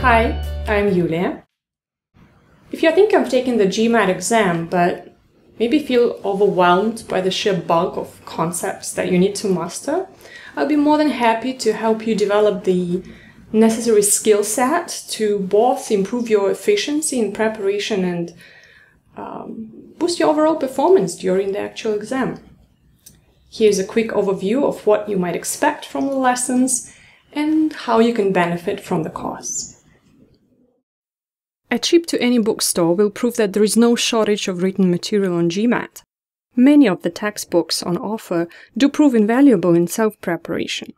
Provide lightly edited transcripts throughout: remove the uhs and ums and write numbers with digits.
Hi, I'm Yulia. If you're thinking of taking the GMAT exam but maybe feel overwhelmed by the sheer bulk of concepts that you need to master, I'll be more than happy to help you develop the necessary skill set to both improve your efficiency in preparation and boost your overall performance during the actual exam. Here's a quick overview of what you might expect from the lessons and how you can benefit from the course. A trip to any bookstore will prove that there is no shortage of written material on GMAT. Many of the textbooks on offer do prove invaluable in self-preparation.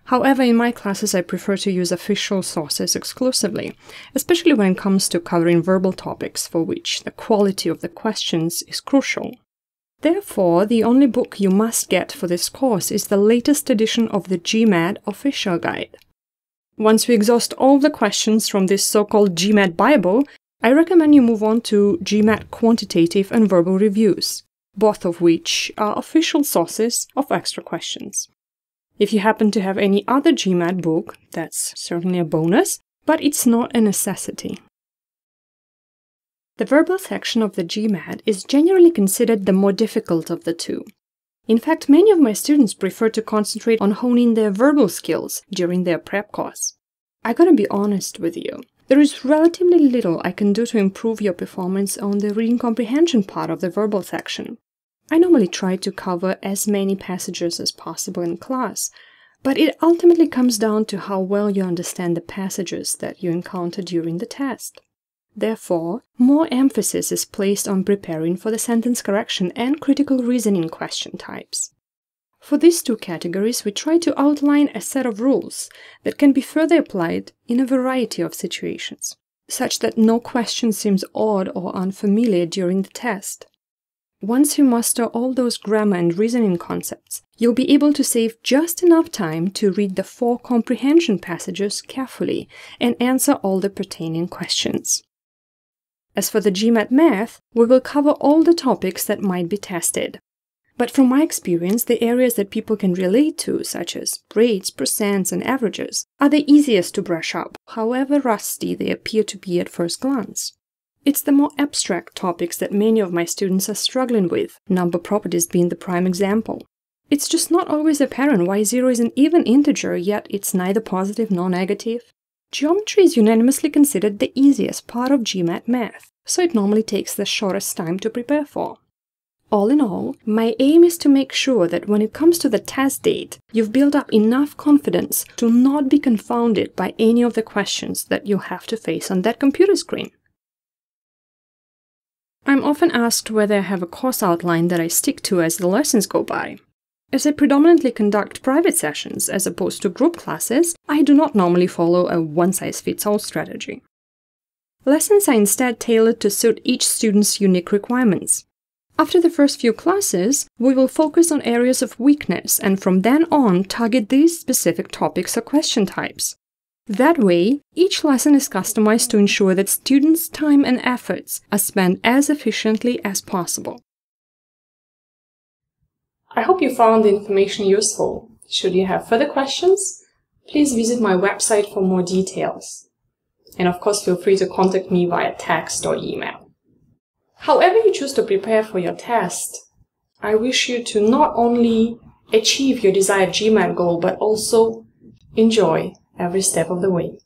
However, in my classes I prefer to use official sources exclusively, especially when it comes to covering verbal topics for which the quality of the questions is crucial. Therefore, the only book you must get for this course is the latest edition of the GMAT Official Guide. Once we exhaust all the questions from this so-called GMAT Bible, I recommend you move on to GMAT Quantitative and Verbal Reviews, both of which are official sources of extra questions. If you happen to have any other GMAT book, that's certainly a bonus, but it's not a necessity. The verbal section of the GMAT is generally considered the more difficult of the two. In fact, many of my students prefer to concentrate on honing their verbal skills during their prep course. I gotta be honest with you, there is relatively little I can do to improve your performance on the reading comprehension part of the verbal section. I normally try to cover as many passages as possible in class, but it ultimately comes down to how well you understand the passages that you encounter during the test. Therefore, more emphasis is placed on preparing for the sentence correction and critical reasoning question types. For these two categories, we try to outline a set of rules that can be further applied in a variety of situations, such that no question seems odd or unfamiliar during the test. Once you master all those grammar and reasoning concepts, you'll be able to save just enough time to read the 4 comprehension passages carefully and answer all the pertaining questions. As for the GMAT Math, we will cover all the topics that might be tested. But from my experience, the areas that people can relate to, such as rates, percents, and averages, are the easiest to brush up, however rusty they appear to be at first glance. It's the more abstract topics that many of my students are struggling with, number properties being the prime example. It's just not always apparent why 0 is an even integer, yet it's neither positive nor negative. Geometry is unanimously considered the easiest part of GMAT Math, so it normally takes the shortest time to prepare for. All in all, my aim is to make sure that when it comes to the test date, you've built up enough confidence to not be confounded by any of the questions that you'll have to face on that computer screen. I'm often asked whether I have a course outline that I stick to as the lessons go by. As I predominantly conduct private sessions as opposed to group classes, I do not normally follow a one-size-fits-all strategy. Lessons are instead tailored to suit each student's unique requirements. After the first few classes, we will focus on areas of weakness and from then on target these specific topics or question types. That way, each lesson is customized to ensure that students' time and efforts are spent as efficiently as possible. I hope you found the information useful. Should you have further questions, please visit my website for more details. And of course, feel free to contact me via text or email. However you choose to prepare for your test, I wish you to not only achieve your desired GMAT goal, but also enjoy every step of the way.